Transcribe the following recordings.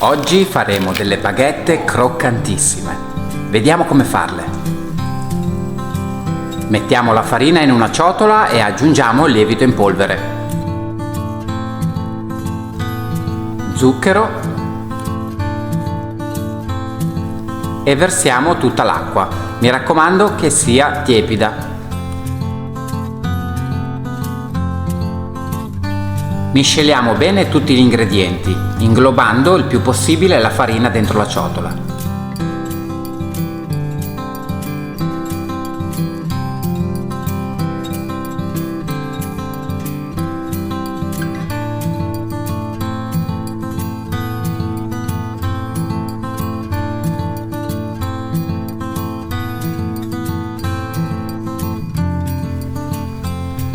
Oggi faremo delle baguette croccantissime. Vediamo come farle. Mettiamo la farina in una ciotola e aggiungiamo il lievito in polvere, zucchero e versiamo tutta l'acqua. Mi raccomando che sia tiepida. Misceliamo bene tutti gli ingredienti, inglobando il più possibile la farina dentro la ciotola.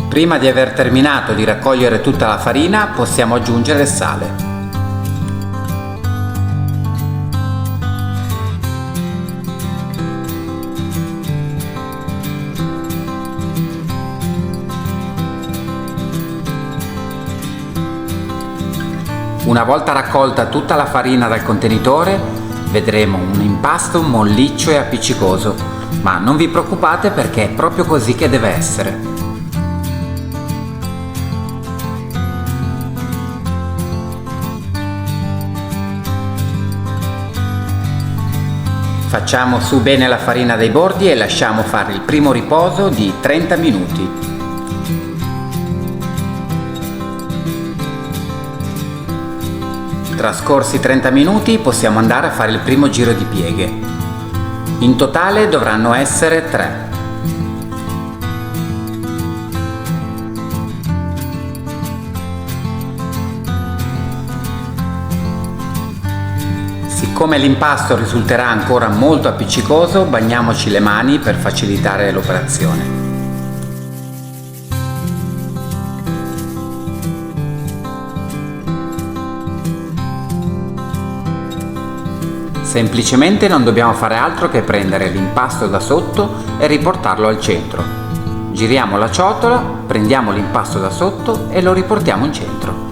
Prima di aver terminato di raccogliere tutta la farina, possiamo aggiungere il sale. Una volta raccolta tutta la farina dal contenitore, vedremo un impasto molliccio e appiccicoso, ma non vi preoccupate perché è proprio così che deve essere. Facciamo su bene la farina dai bordi e lasciamo fare il primo riposo di 30 minuti. Trascorsi 30 minuti possiamo andare a fare il primo giro di pieghe. In totale dovranno essere 3. Siccome l'impasto risulterà ancora molto appiccicoso, bagniamoci le mani per facilitare l'operazione. Semplicemente non dobbiamo fare altro che prendere l'impasto da sotto e riportarlo al centro. Giriamo la ciotola, prendiamo l'impasto da sotto e lo riportiamo in centro.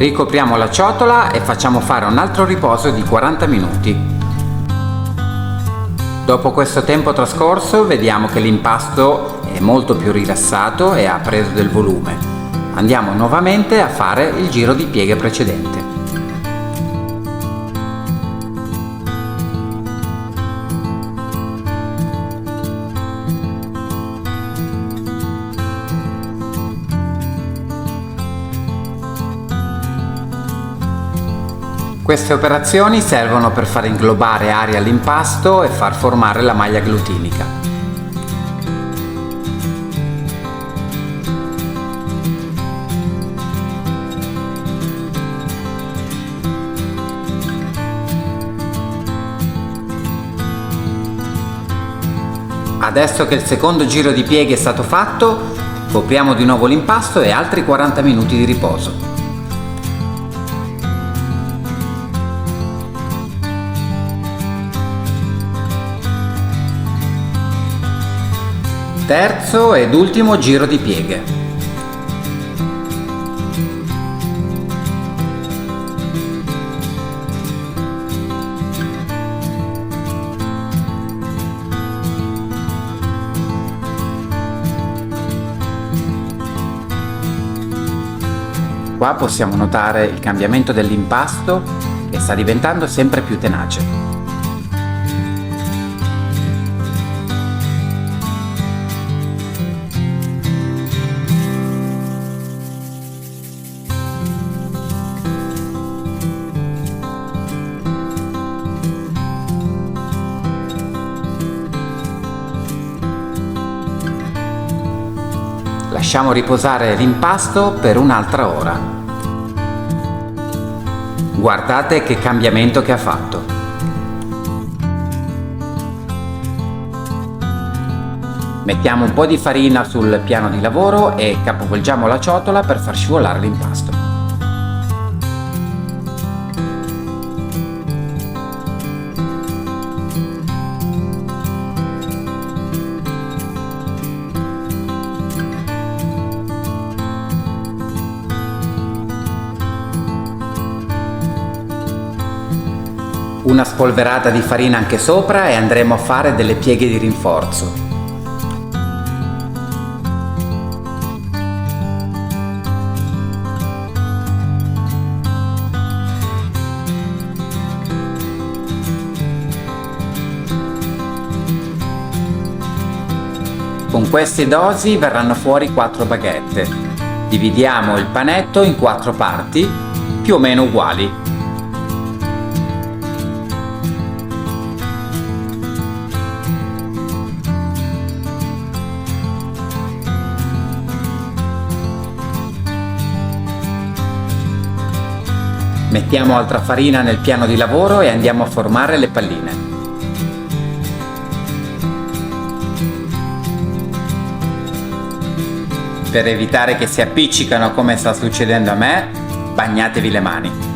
Ricopriamo la ciotola e facciamo fare un altro riposo di 40 minuti. Dopo questo tempo trascorso vediamo che l'impasto è molto più rilassato e ha preso del volume. Andiamo nuovamente a fare il giro di pieghe precedente. Queste operazioni servono per far inglobare aria all'impasto e far formare la maglia glutinica. Adesso che il secondo giro di pieghe è stato fatto, copriamo di nuovo l'impasto e altri 40 minuti di riposo. Terzo ed ultimo giro di pieghe. Qua possiamo notare il cambiamento dell'impasto che sta diventando sempre più tenace. Lasciamo riposare l'impasto per un'altra ora. Guardate che cambiamento che ha fatto. Mettiamo un po' di farina sul piano di lavoro e capovolgiamo la ciotola per far scivolare l'impasto. una spolverata di farina anche sopra e andremo a fare delle pieghe di rinforzo. Con queste dosi verranno fuori 4 baguette. Dividiamo il panetto in 4 parti, più o meno uguali. Mettiamo altra farina nel piano di lavoro e andiamo a formare le palline. Per evitare che si appiccicano come sta succedendo a me, bagnatevi le mani.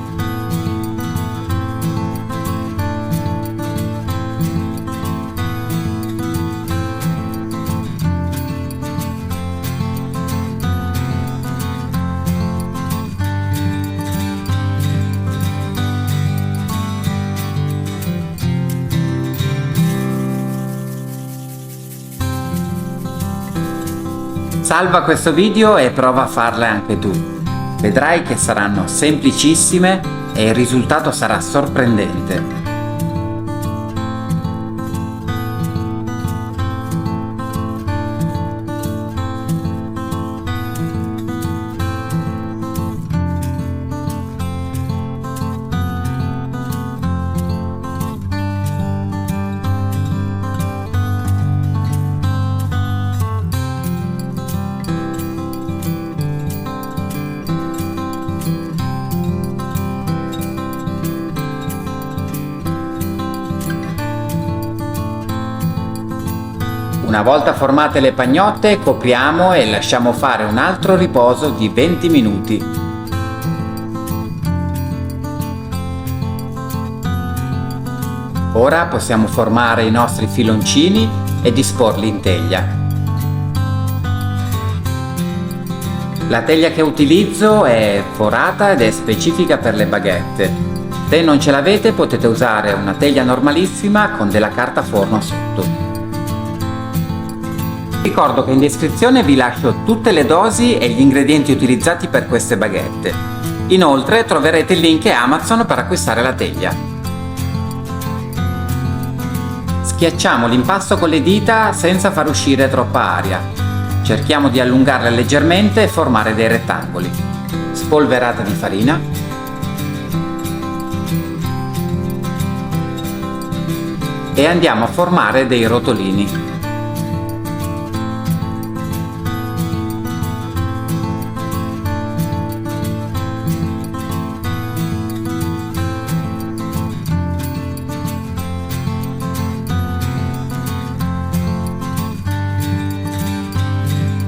Salva questo video e prova a farle anche tu. Vedrai che saranno semplicissime e il risultato sarà sorprendente. Una volta formate le pagnotte, copriamo e lasciamo fare un altro riposo di 20 minuti. Ora possiamo formare i nostri filoncini e disporli in teglia. La teglia che utilizzo è forata ed è specifica per le baguette. Se non ce l'avete potete usare una teglia normalissima con della carta forno sotto. Ricordo che in descrizione vi lascio tutte le dosi e gli ingredienti utilizzati per queste baguette. Inoltre troverete il link Amazon per acquistare la teglia. Schiacciamo l'impasto con le dita senza far uscire troppa aria. Cerchiamo di allungarla leggermente e formare dei rettangoli. Spolverata di farina. E andiamo a formare dei rotolini.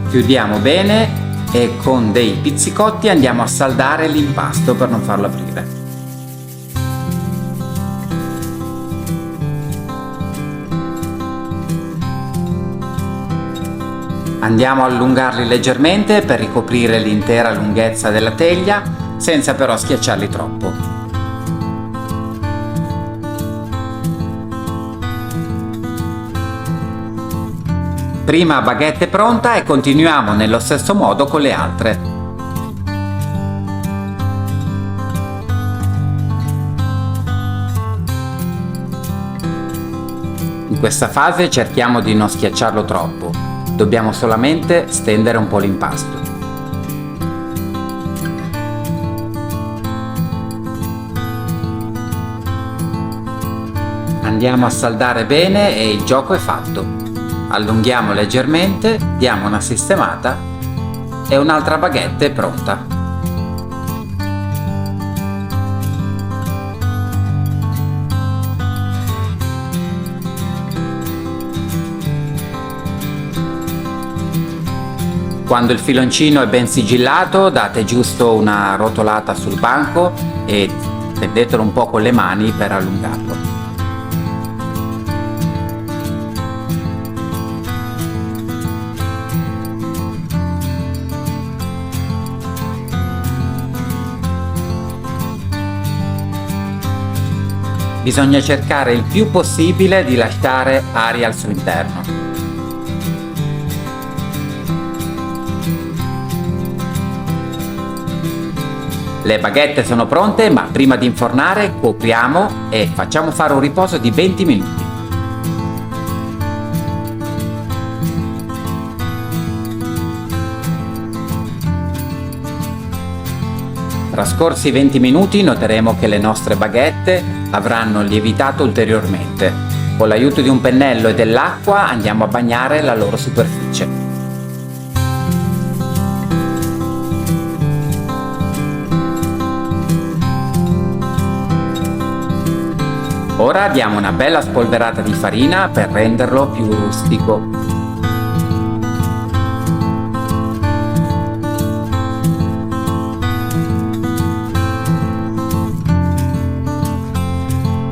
Chiudiamo bene e con dei pizzicotti andiamo a saldare l'impasto per non farlo aprire. Andiamo a allungarli leggermente per ricoprire l'intera lunghezza della teglia, senza però schiacciarli troppo. Prima baguette pronta e continuiamo nello stesso modo con le altre. In questa fase cerchiamo di non schiacciarlo troppo, dobbiamo solamente stendere un po' l'impasto. Andiamo a saldare bene e il gioco è fatto. Allunghiamo leggermente, diamo una sistemata e un'altra baguette è pronta. Quando il filoncino è ben sigillato, date giusto una rotolata sul banco e tendetelo un po' con le mani per allungarlo. bisogna cercare il più possibile di lasciare aria al suo interno. Le baguette sono pronte, ma prima di infornare copriamo e facciamo fare un riposo di 20 minuti. Trascorsi 20 minuti noteremo che le nostre baguette avranno lievitato ulteriormente. Con l'aiuto di un pennello e dell'acqua andiamo a bagnare la loro superficie. Ora diamo una bella spolverata di farina per renderlo più rustico.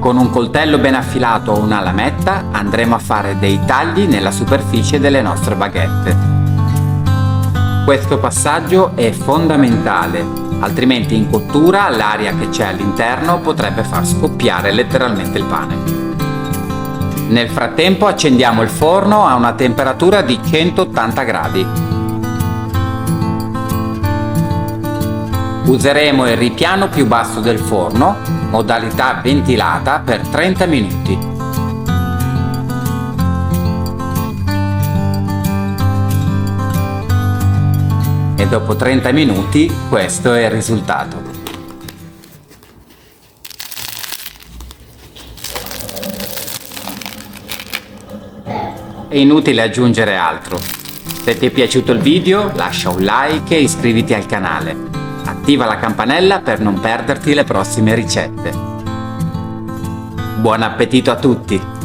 Con un coltello ben affilato o una lametta andremo a fare dei tagli nella superficie delle nostre baguette. Questo passaggio è fondamentale. Altrimenti in cottura l'aria che c'è all'interno potrebbe far scoppiare letteralmente il pane. Nel frattempo accendiamo il forno a una temperatura di 180 gradi. Useremo il ripiano più basso del forno, modalità ventilata, per 30 minuti. E dopo 30 minuti questo è il risultato. È inutile aggiungere altro. Se ti è piaciuto il video lascia un like e iscriviti al canale. Attiva la campanella per non perderti le prossime ricette. Buon appetito a tutti!